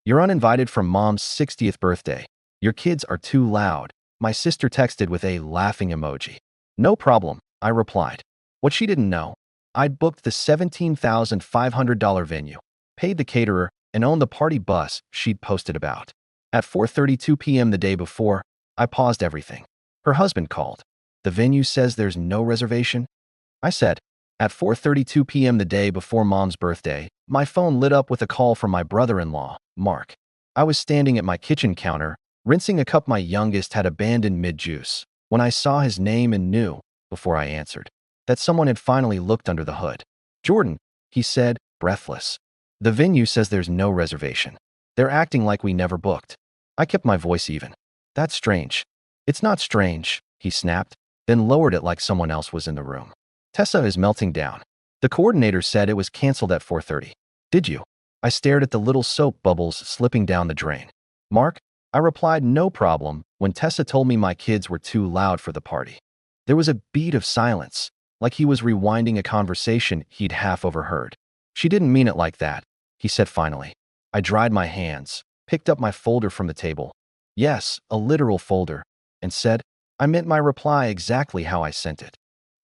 You're uninvited from mom's 60th birthday. Your kids are too loud. My sister texted with a laughing emoji. No problem, I replied. What she didn't know, I'd booked the $17,500 venue, paid the caterer, and owned the party bus she'd posted about. At 4:32 p.m. the day before, I paused everything. Her husband called. The venue says there's no reservation? I said. At 4:32 p.m. the day before mom's birthday, my phone lit up with a call from my brother-in-law, Mark. I was standing at my kitchen counter, rinsing a cup my youngest had abandoned mid-juice, when I saw his name and knew, before I answered, that someone had finally looked under the hood. Jordan, he said, breathless. The venue says there's no reservation. They're acting like we never booked. I kept my voice even. That's strange. It's not strange, he snapped, then lowered it like someone else was in the room. Tessa is melting down. The coordinator said it was canceled at 4:30. Did you? I stared at the little soap bubbles slipping down the drain. Mark, I replied no problem when Tessa told me my kids were too loud for the party. There was a beat of silence, like he was rewinding a conversation he'd half overheard. She didn't mean it like that, he said finally. I dried my hands, picked up my folder from the table. Yes, a literal folder, and said, I meant my reply exactly how I sent it.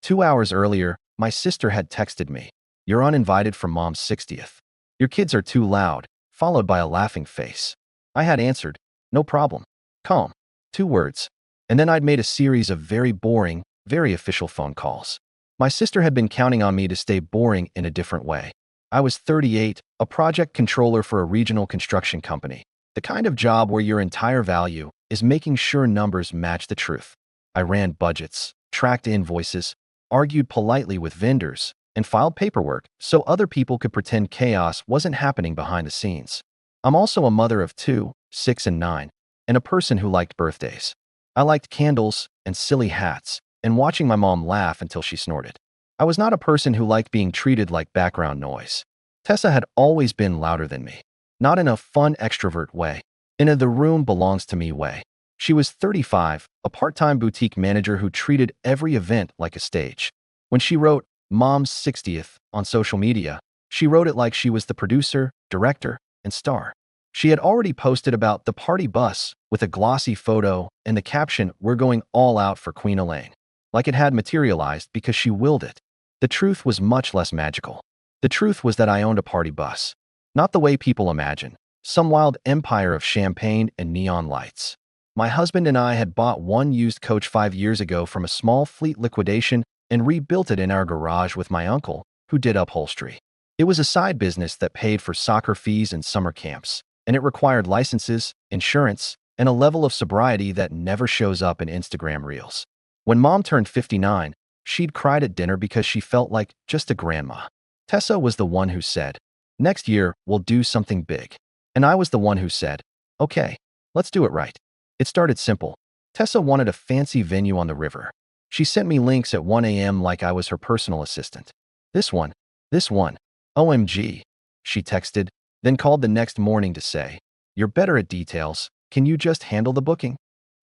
2 hours earlier, my sister had texted me, You're uninvited from mom's 60th. Your kids are too loud, followed by a laughing face. I had answered, No problem. Calm. 2 words. And then I'd made a series of very boring, very official phone calls. My sister had been counting on me to stay boring in a different way. I was 38, a project controller for a regional construction company, the kind of job where your entire value is making sure numbers match the truth. I ran budgets, tracked invoices, argued politely with vendors, and filed paperwork so other people could pretend chaos wasn't happening behind the scenes. I'm also a mother of 2, 6 and 9, and a person who liked birthdays. I liked candles and silly hats, and watching my mom laugh until she snorted. I was not a person who liked being treated like background noise. Tessa had always been louder than me, not in a fun extrovert way, in a the room belongs to me way. She was 35, a part-time boutique manager who treated every event like a stage. When she wrote Mom's 60th on social media, she wrote it like she was the producer, director, and star. She had already posted about the party bus with a glossy photo and the caption, We're going all out for Queen Elaine, like it had materialized because she willed it. The truth was much less magical. The truth was that I owned a party bus. Not the way people imagine, some wild empire of champagne and neon lights. My husband and I had bought one used coach 5 years ago from a small fleet liquidation and rebuilt it in our garage with my uncle, who did upholstery. It was a side business that paid for soccer fees and summer camps, and it required licenses, insurance, and a level of sobriety that never shows up in Instagram reels. When Mom turned 59, she'd cried at dinner because she felt like just a grandma. Tessa was the one who said, Next year, we'll do something big. And I was the one who said, Okay, let's do it right. It started simple. Tessa wanted a fancy venue on the river. She sent me links at 1 a.m. like I was her personal assistant. This one, OMG, she texted, then called the next morning to say, You're better at details. Can you just handle the booking?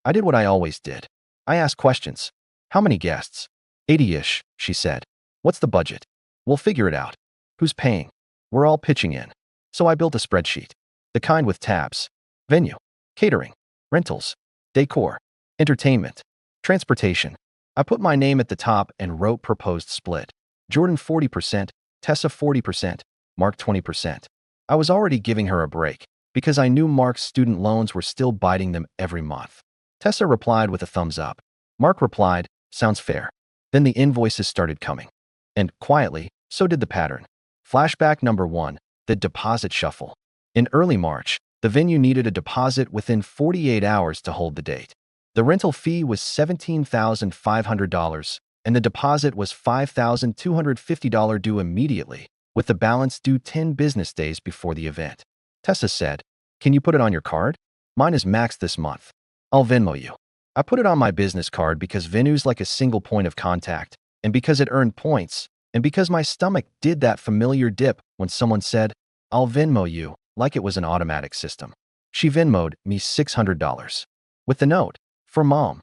I did what I always did. I asked questions. How many guests? 80-ish, she said. What's the budget? We'll figure it out. Who's paying? We're all pitching in. So I built a spreadsheet. The kind with tabs. Venue, catering, rentals, decor, entertainment, transportation. I put my name at the top and wrote proposed split. Jordan 40%, Tessa 40%, Mark 20%. I was already giving her a break because I knew Mark's student loans were still biting them every month. Tessa replied with a thumbs up. Mark replied, Sounds fair. Then the invoices started coming. And, quietly, so did the pattern. Flashback number 1, the deposit shuffle. In early March, the venue needed a deposit within 48 hours to hold the date. The rental fee was $17,500, and the deposit was $5,250 due immediately, with the balance due 10 business days before the event. Tessa said, Can you put it on your card? Mine is maxed this month. I'll Venmo you. I put it on my business card because Venu's like a single point of contact, and because it earned points, and because my stomach did that familiar dip when someone said, I'll Venmo you, like it was an automatic system. She Venmo'd me $600. With the note, for Mom.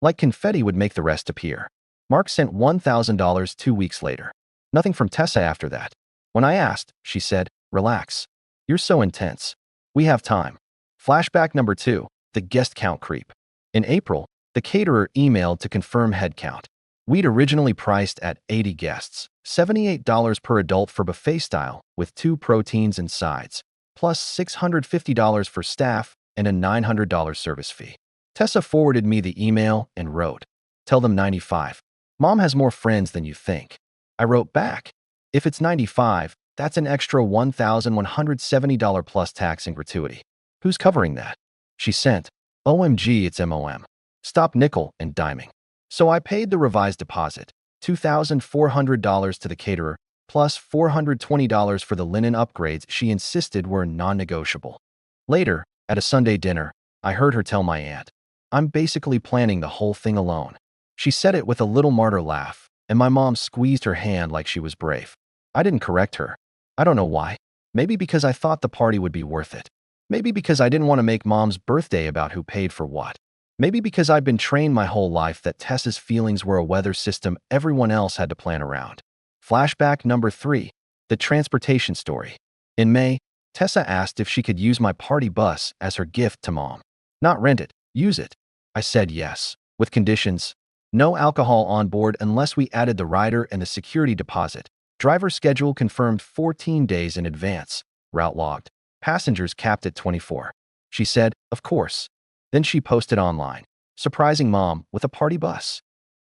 Like confetti would make the rest appear. Mark sent $1,000 2 weeks later. Nothing from Tessa after that. When I asked, she said, Relax. You're so intense. We have time. Flashback number 2, the guest count creep. In April, the caterer emailed to confirm head count. We'd originally priced at 80 guests, $78 per adult for buffet style, with 2 proteins and sides, plus $650 for staff and a $900 service fee. Tessa forwarded me the email and wrote, "Tell them 95. Mom has more friends than you think." I wrote back, "If it's 95, that's an extra $1,170 plus tax and gratuity. Who's covering that?" She sent, "OMG, it's MOM. Stop nickel and diming." So I paid the revised deposit, $2,400 to the caterer, plus $420 for the linen upgrades she insisted were non-negotiable. Later, at a Sunday dinner, I heard her tell my aunt, "I'm basically planning the whole thing alone." She said it with a little martyr laugh, and my mom squeezed her hand like she was brave. I didn't correct her. I don't know why. Maybe because I thought the party would be worth it. Maybe because I didn't want to make Mom's birthday about who paid for what. Maybe because I'd been trained my whole life that Tessa's feelings were a weather system everyone else had to plan around. Flashback number 3, the transportation story. In May, Tessa asked if she could use my party bus as her gift to Mom. Not rent it, use it. I said yes, with conditions. No alcohol on board unless we added the rider and the security deposit. Driver schedule confirmed 14 days in advance. Route logged. Passengers capped at 24. She said, "Of course." Then she posted online, surprising Mom with a party bus,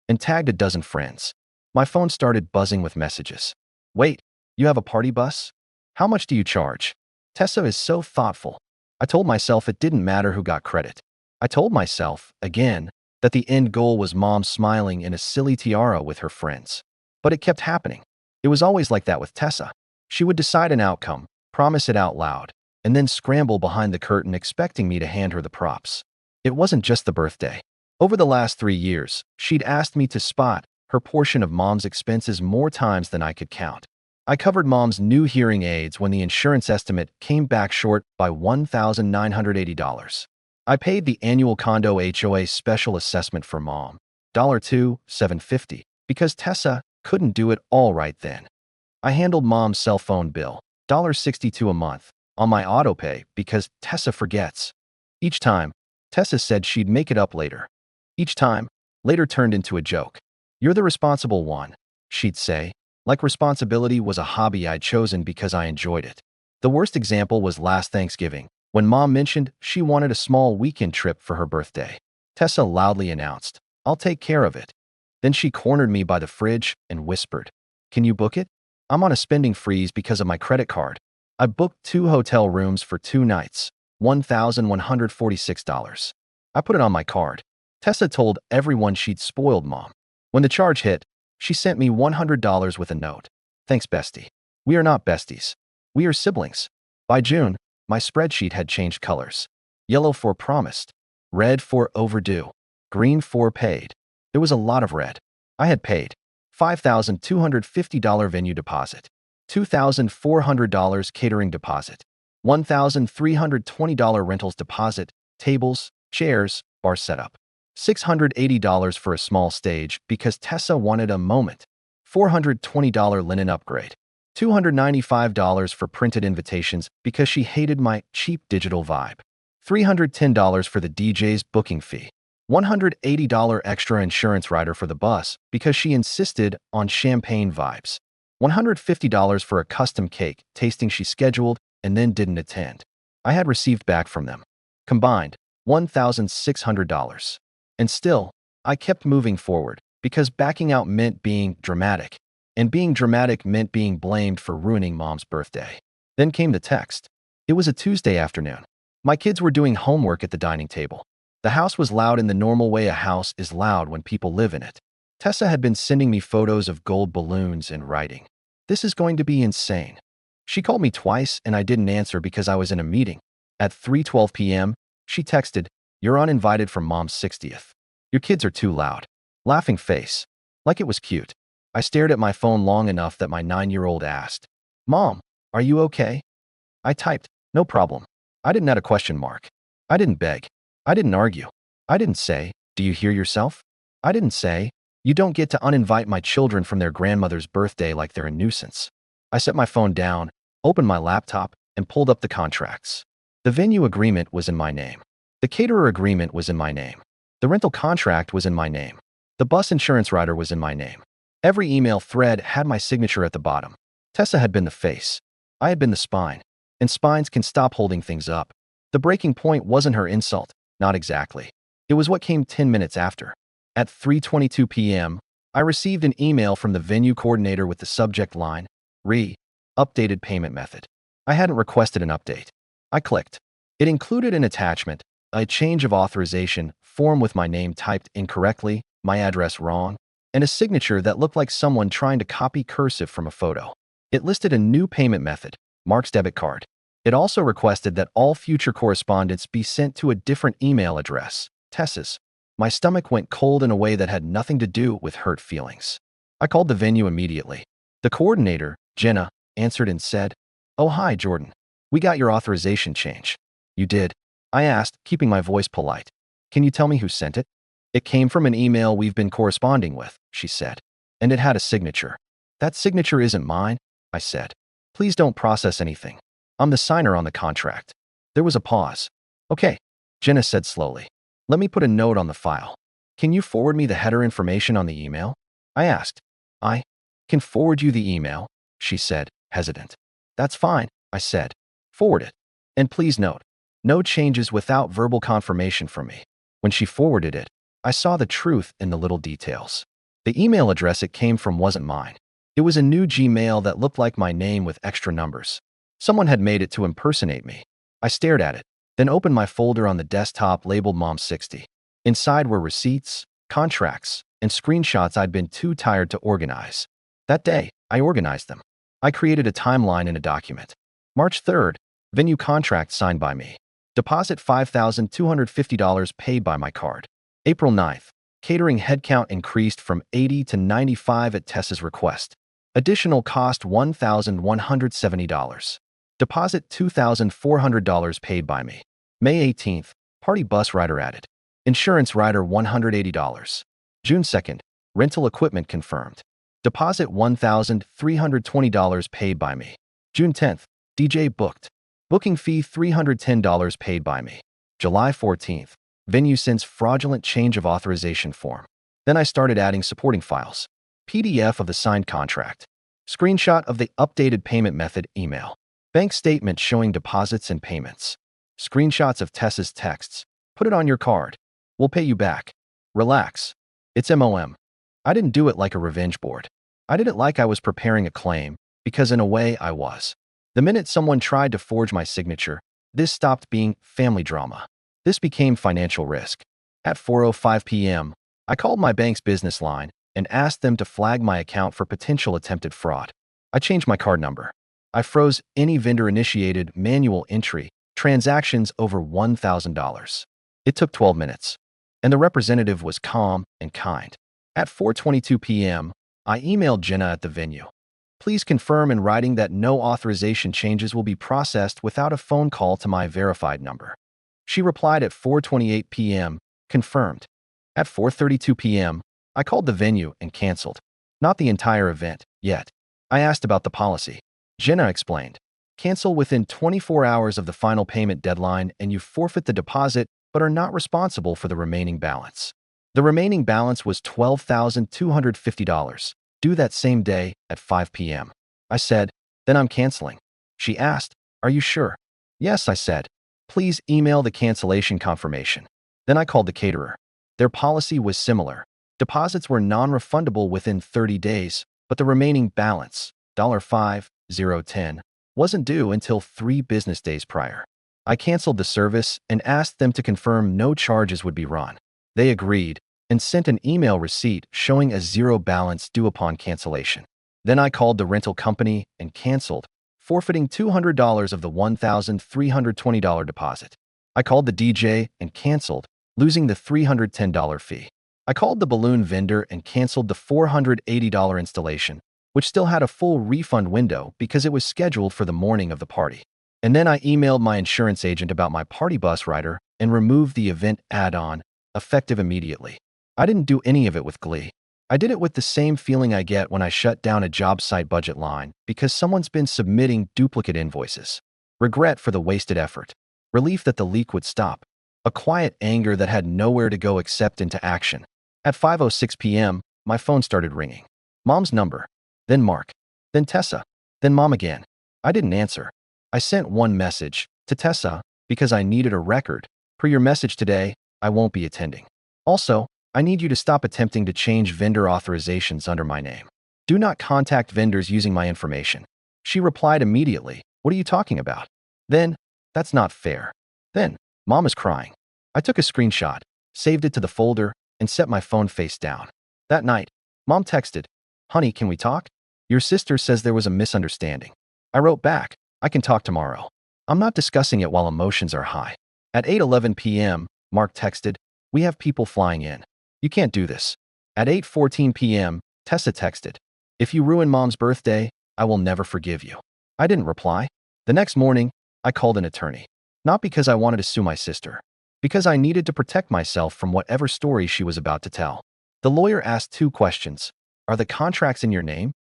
and tagged a dozen friends. My phone started buzzing with messages. "Wait, you have a party bus? How much do you charge?" Tessa is so thoughtful. I told myself it didn't matter who got credit. I told myself, again, that the end goal was Mom smiling in a silly tiara with her friends. But it kept happening. It was always like that with Tessa. She would decide an outcome, promise it out loud, and then scramble behind the curtain expecting me to hand her the props. It wasn't just the birthday. Over the last 3 years, she'd asked me to spot her portion of Mom's expenses more times than I could count. I covered Mom's new hearing aids when the insurance estimate came back short by $1,980. I paid the annual condo HOA special assessment for Mom, $2,750, because Tessa couldn't do it all right then. I handled Mom's cell phone bill, $1.62 a month, on my autopay because Tessa forgets. Each time, Tessa said she'd make it up later. Each time, later turned into a joke. "You're the responsible one," she'd say, like responsibility was a hobby I'd chosen because I enjoyed it. The worst example was last Thanksgiving, when Mom mentioned she wanted a small weekend trip for her birthday. Tessa loudly announced, "I'll take care of it." Then she cornered me by the fridge and whispered, "Can you book it? I'm on a spending freeze because of my credit card." I booked 2 hotel rooms for 2 nights, $1,146. I put it on my card. Tessa told everyone she'd spoiled Mom. When the charge hit, she sent me $100 with a note. "Thanks, bestie. We are not besties. We are siblings." By June, my spreadsheet had changed colors. Yellow for promised, red for overdue, green for paid. There was a lot of red. I had paid $5,250 venue deposit, $2,400 catering deposit, $1,320 rentals deposit, tables, chairs, bar setup, $680 for a small stage because Tessa wanted a moment, $420 linen upgrade, $295 for printed invitations because she hated my cheap digital vibe, $310 for the DJ's booking fee, $180 extra insurance rider for the bus because she insisted on champagne vibes, $150 for a custom cake tasting she scheduled and then didn't attend. I had received back from them. Combined, $1,600. And still, I kept moving forward because backing out meant being dramatic, and being dramatic meant being blamed for ruining Mom's birthday. Then came the text. It was a Tuesday afternoon. My kids were doing homework at the dining table. The house was loud in the normal way a house is loud when people live in it. Tessa had been sending me photos of gold balloons and writing, "This is going to be insane." She called me twice and I didn't answer because I was in a meeting. At 3:12 p.m., she texted, "You're uninvited from Mom's 60th. Your kids are too loud." Laughing face. Like it was cute. I stared at my phone long enough that my 9-year-old asked, "Mom, are you okay?" I typed, "No problem." I didn't add a question mark. I didn't beg. I didn't argue. I didn't say, "Do you hear yourself?" I didn't say, "You don't get to uninvite my children from their grandmother's birthday like they're a nuisance." I set my phone down, opened my laptop, and pulled up the contracts. The venue agreement was in my name. The caterer agreement was in my name. The rental contract was in my name. The bus insurance rider was in my name. Every email thread had my signature at the bottom. Tessa had been the face. I had been the spine. And spines can stop holding things up. The breaking point wasn't her insult. Not exactly. It was what came 10 minutes after. At 3:22 p.m., I received an email from the venue coordinator with the subject line, updated payment method. I hadn't requested an update. I clicked. It included an attachment, a change of authorization form with my name typed incorrectly, my address wrong, and a signature that looked like someone trying to copy cursive from a photo. It listed a new payment method, Mark's debit card. It also requested that all future correspondence be sent to a different email address, Tessa's. My stomach went cold in a way that had nothing to do with hurt feelings. I called the venue immediately. The coordinator, Jenna, answered and said, "Oh, hi, Jordan. We got your authorization change." "You did?" I asked, keeping my voice polite. "Can you tell me who sent it?" "It came from an email we've been corresponding with," she said. "And it had a signature." "That signature isn't mine," I said. "Please don't process anything. I'm the signer on the contract." There was a pause. "Okay," Jenna said slowly. "Let me put a note on the file. Can you forward me the header information on the email?" I asked. "I can forward you the email," she said, hesitant. "That's fine," I said. "Forward it. And please note, no changes without verbal confirmation from me." When she forwarded it, I saw the truth in the little details. The email address it came from wasn't mine. It was a new Gmail that looked like my name with extra numbers. Someone had made it to impersonate me. I stared at it, then opened my folder on the desktop labeled Mom60. Inside were receipts, contracts, and screenshots I'd been too tired to organize. That day, I organized them. I created a timeline in a document. March 3rd, venue contract signed by me. Deposit $5,250 paid by my card. April 9th, catering headcount increased from 80 to 95 at Tessa's request. Additional cost $1,170. Deposit $2,400 paid by me. May 18th, party bus rider added. Insurance rider $180. June 2nd, rental equipment confirmed. Deposit $1,320 paid by me. June 10th, DJ booked. Booking fee $310 paid by me. July 14th, venue sends fraudulent change of authorization form. Then I started adding supporting files. PDF of the signed contract. Screenshot of the updated payment method email. Bank statement showing deposits and payments. Screenshots of Tessa's texts. "Put it on your card. We'll pay you back. Relax. It's MOM. I didn't do it like a revenge board. I did it like I was preparing a claim, because in a way I was. The minute someone tried to forge my signature, this stopped being family drama. This became financial risk. At 4:05 p.m., I called my bank's business line and asked them to flag my account for potential attempted fraud. I changed my card number. I froze any vendor-initiated manual entry transactions over $1,000. It took 12 minutes, and the representative was calm and kind. At 4:22 p.m., I emailed Jenna at the venue. "Please confirm in writing that no authorization changes will be processed without a phone call to my verified number." She replied at 4:28 p.m., "Confirmed." At 4:32 p.m., I called the venue and canceled. Not the entire event, yet. I asked about the policy. Jenna explained. "Cancel within 24 hours of the final payment deadline and you forfeit the deposit but are not responsible for the remaining balance." The remaining balance was $12,250, due that same day at 5 p.m. I said, "Then I'm canceling." She asked, "Are you sure?" "Yes," I said. "Please email the cancellation confirmation." Then I called the caterer. Their policy was similar. Deposits were non-refundable within 30 days, but the remaining balance, $5,010, wasn't due until 3 business days prior. I canceled the service and asked them to confirm no charges would be run. They agreed and sent an email receipt showing a 0 balance due upon cancellation. Then I called the rental company and canceled, forfeiting $200 of the $1,320 deposit. I called the DJ and canceled, losing the $310 fee. I called the balloon vendor and canceled the $480 installation, which still had a full refund window because it was scheduled for the morning of the party. And then I emailed my insurance agent about my party bus rider and removed the event add-on, effective immediately. I didn't do any of it with Qley. I did it with the same feeling I get when I shut down a job site budget line because someone's been submitting duplicate invoices. Regret for the wasted effort. relief that the leak would stop, a quiet anger that had nowhere to go except into action. At 5:06 p.m., my phone started ringing. Mom's number, then Mark, then Tessa, then Mom again. I didn't answer. I sent one message, to Tessa, because I needed a record. Per your message today, I won't be attending. Also, I need you to stop attempting to change vendor authorizations under my name. Do not contact vendors using my information. She replied immediately, what are you talking about? Then, that's not fair. Then, Mom is crying. I took a screenshot, saved it to the folder, and set my phone face down. That night, Mom texted, honey, can we talk? Your sister says there was a misunderstanding. I wrote back, I can talk tomorrow. I'm not discussing it while emotions are high. At 8:11 p.m., Mark texted, we have people flying in. You can't do this. At 8:14 p.m., Tessa texted, if you ruin Mom's birthday, I will never forgive you. I didn't reply. The next morning, I called an attorney. Not because I wanted to sue my sister, because I needed to protect myself from whatever story she was about to tell. The lawyer asked 2 questions. Are the contracts in your name?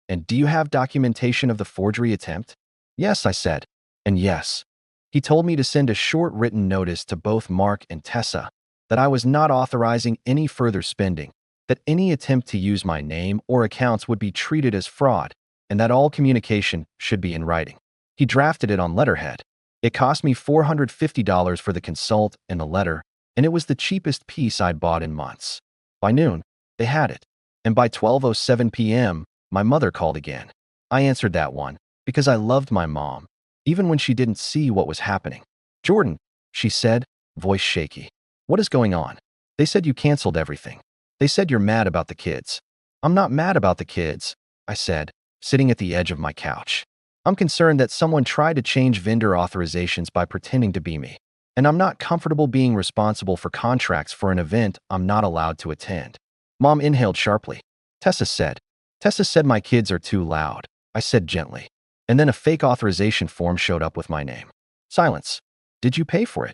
And do you have documentation of the forgery attempt? Yes, I said. And yes. He told me to send a short written notice to both Mark and Tessa that I was not authorizing any further spending, that any attempt to use my name or accounts would be treated as fraud, and that all communication should be in writing. He drafted it on letterhead. It cost me $450 for the consult and the letter, and it was the cheapest piece I'd bought in months. By noon, they had it, and by 12:07 p.m., my mother called again. I answered that one, because I loved my mom, even when she didn't see what was happening. Jordan, she said, voice shaky. What is going on? They said you canceled everything. They said you're mad about the kids. I'm not mad about the kids, I said, sitting at the edge of my couch. I'm concerned that someone tried to change vendor authorizations by pretending to be me, and I'm not comfortable being responsible for contracts for an event I'm not allowed to attend. Mom inhaled sharply. Tessa said my kids are too loud, I said gently. And then a fake authorization form showed up with my name. Silence. Did you pay for it?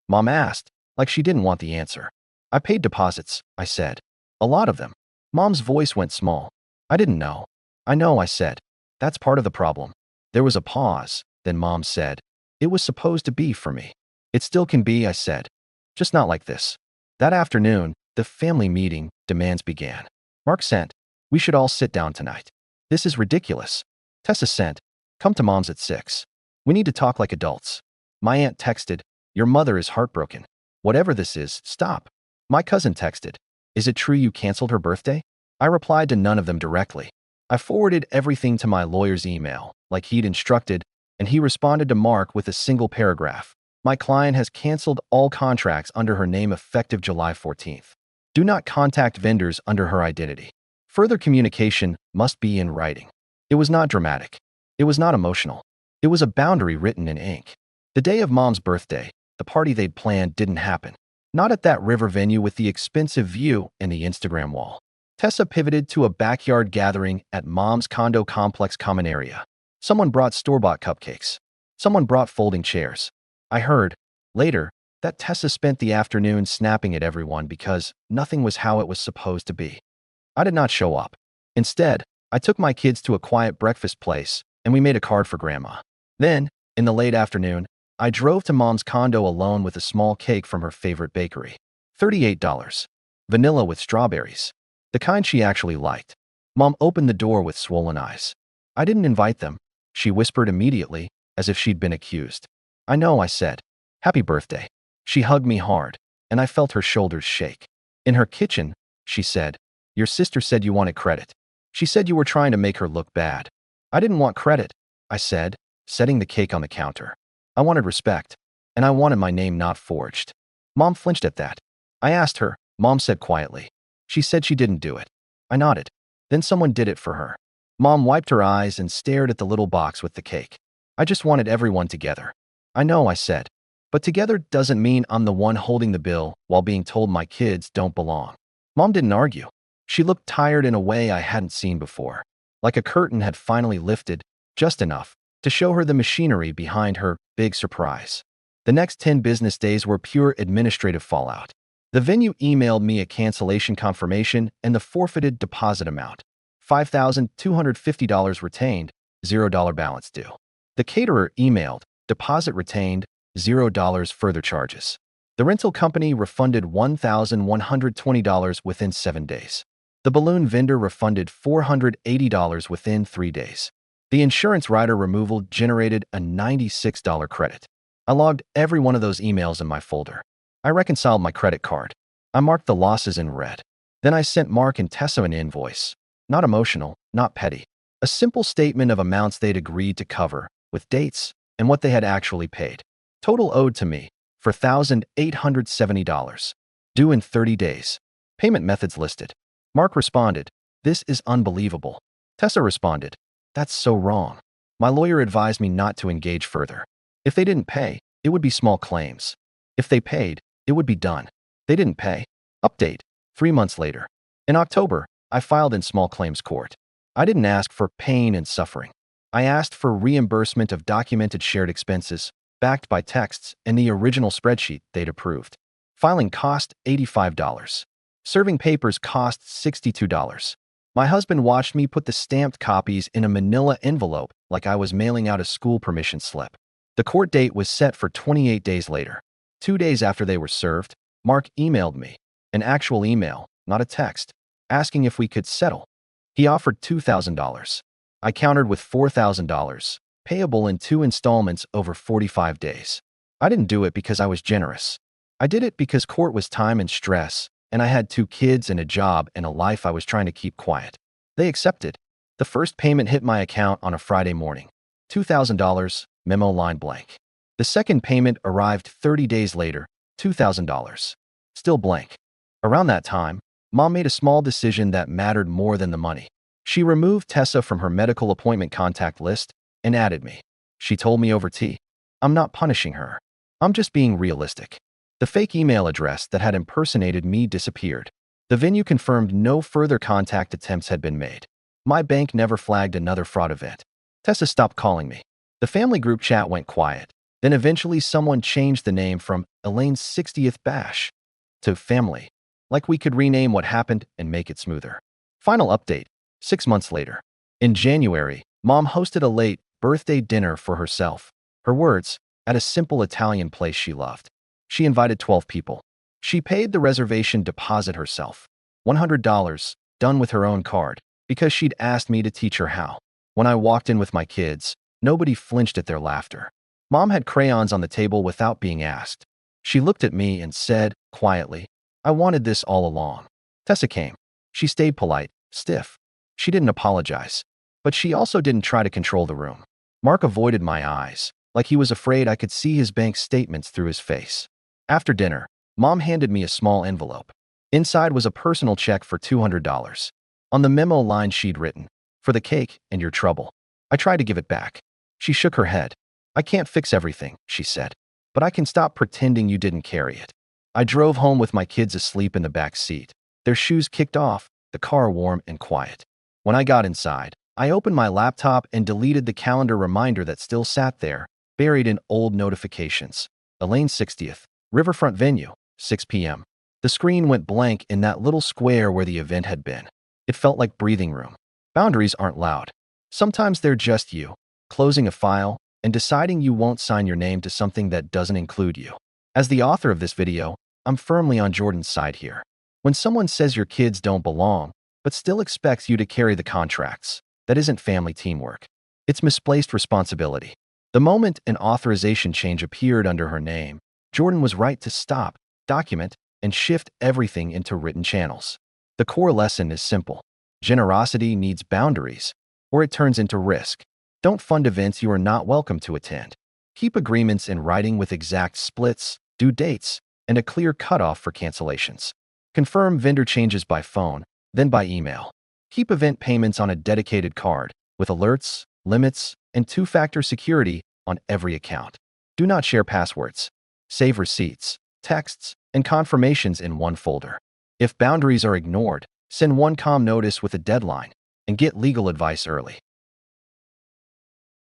Mom asked, like she didn't want the answer. I paid deposits, I said. A lot of them. Mom's voice went small. I didn't know. I know, I said. That's part of the problem. There was a pause, then Mom said, it was supposed to be for me. It still can be, I said. Just not like this. That afternoon, the family meeting demands began. Mark sent, we should all sit down tonight. This is ridiculous. Tessa sent, come to Mom's at 6. We need to talk like adults. My aunt texted, your mother is heartbroken. Whatever this is, stop. My cousin texted, is it true you canceled her birthday? I replied to none of them directly. I forwarded everything to my lawyer's email, like he'd instructed, and he responded to Mark with a single paragraph. My client has canceled all contracts under her name effective July 14th. Do not contact vendors under her identity. Further communication must be in writing. It was not dramatic. It was not emotional. It was a boundary written in ink. The day of Mom's birthday, the party they'd planned didn't happen. Not at that river venue with the expensive view and the Instagram wall. Tessa pivoted to a backyard gathering at Mom's condo complex common area. Someone brought store-bought cupcakes. Someone brought folding chairs. I heard, later, that Tessa spent the afternoon snapping at everyone because nothing was how it was supposed to be. I did not show up. Instead, I took my kids to a quiet breakfast place, and we made a card for Grandma. Then, in the late afternoon, I drove to Mom's condo alone with a small cake from her favorite bakery. $38. Vanilla with strawberries. The kind she actually liked. Mom opened the door with swollen eyes. I didn't invite them, she whispered immediately, as if she'd been accused. I know, I said. Happy birthday. She hugged me hard, and I felt her shoulders shake. In her kitchen, she said, your sister said you wanted credit. She said you were trying to make her look bad. I didn't want credit, I said, setting the cake on the counter. I wanted respect, and I wanted my name not forged. Mom flinched at that. I asked her, Mom said quietly. She said she didn't do it. I nodded. Then someone did it for her. Mom wiped her eyes and stared at the little box with the cake. I just wanted everyone together. I know, I said. But together doesn't mean I'm the one holding the bill while being told my kids don't belong. Mom didn't argue. She looked tired in a way I hadn't seen before. Like a curtain had finally lifted, just enough, to show her the machinery behind her big surprise. The next 10 business days were pure administrative fallout. The venue emailed me a cancellation confirmation and the forfeited deposit amount. $5,250 retained, $0 balance due. The caterer emailed, deposit retained, $0 further charges. The rental company refunded $1,120 within 7 days. The balloon vendor refunded $480 within 3 days. The insurance rider removal generated a $96 credit. I logged every one of those emails in my folder. I reconciled my credit card. I marked the losses in red. Then I sent Mark and Tessa an invoice. Not emotional, not petty. A simple statement of amounts they'd agreed to cover, with dates and what they had actually paid. Total owed to me for $1,870. Due in 30 days. Payment methods listed. Mark responded, "This is unbelievable." Tessa responded, "That's so wrong. My lawyer advised me not to engage further. If they didn't pay, it would be small claims. If they paid, it would be done. They didn't pay." Update. 3 months later. In October, I filed in small claims court. I didn't ask for pain and suffering. I asked for reimbursement of documented shared expenses, backed by texts and the original spreadsheet they'd approved. Filing cost $85. Serving papers cost $62. My husband watched me put the stamped copies in a manila envelope like I was mailing out a school permission slip. The court date was set for 28 days later. 2 days after they were served, Mark emailed me, an actual email, not a text, asking if we could settle. He offered $2,000. I countered with $4,000, payable in 2 installments over 45 days. I didn't do it because I was generous. I did it because court was time and stress, and I had 2 kids and a job and a life I was trying to keep quiet. They accepted. The first payment hit my account on a Friday morning. $2,000, memo line blank. The second payment arrived 30 days later, $2,000. Still blank. Around that time, Mom made a small decision that mattered more than the money. She removed Tessa from her medical appointment contact list and added me. She told me over tea, "I'm not punishing her. I'm just being realistic." The fake email address that had impersonated me disappeared. The venue confirmed no further contact attempts had been made. My bank never flagged another fraud event. Tessa stopped calling me. The family group chat went quiet. Then eventually someone changed the name from Elaine's 60th Bash to Family, like we could rename what happened and make it smoother. Final update. 6 months later. In January, Mom hosted a late birthday dinner for herself. Her words, at a simple Italian place she loved. She invited 12 people. She paid the reservation deposit herself. $100, done with her own card, because she'd asked me to teach her how. When I walked in with my kids, nobody flinched at their laughter. Mom had crayons on the table without being asked. She looked at me and said, quietly, "I wanted this all along." Tessa came. She stayed polite, stiff. She didn't apologize. But she also didn't try to control the room. Mark avoided my eyes, like he was afraid I could see his bank statements through his face. After dinner, Mom handed me a small envelope. Inside was a personal check for $200. On the memo line she'd written, "For the cake and your trouble." I tried to give it back. She shook her head. "I can't fix everything," she said, "but I can stop pretending you didn't carry it." I drove home with my kids asleep in the back seat, their shoes kicked off, the car warm and quiet. When I got inside, I opened my laptop and deleted the calendar reminder that still sat there, buried in old notifications. Elaine's 60th, Riverfront Venue, 6 p.m. The screen went blank in that little square where the event had been. It felt like breathing room. Boundaries aren't loud. Sometimes they're just you, closing a file and deciding you won't sign your name to something that doesn't include you. As the author of this video, I'm firmly on Jordan's side here. When someone says your kids don't belong, but still expects you to carry the contracts, that isn't family teamwork. It's misplaced responsibility. The moment an authorization change appeared under her name, Jordan was right to stop, document, and shift everything into written channels. The core lesson is simple. Generosity needs boundaries, or it turns into risk. Don't fund events you are not welcome to attend. Keep agreements in writing with exact splits, due dates, and a clear cutoff for cancellations. Confirm vendor changes by phone, then by email. Keep event payments on a dedicated card, with alerts, limits, and 2-factor security on every account. Do not share passwords. Save receipts, texts, and confirmations in one folder. If boundaries are ignored, send one calm notice with a deadline, and get legal advice early.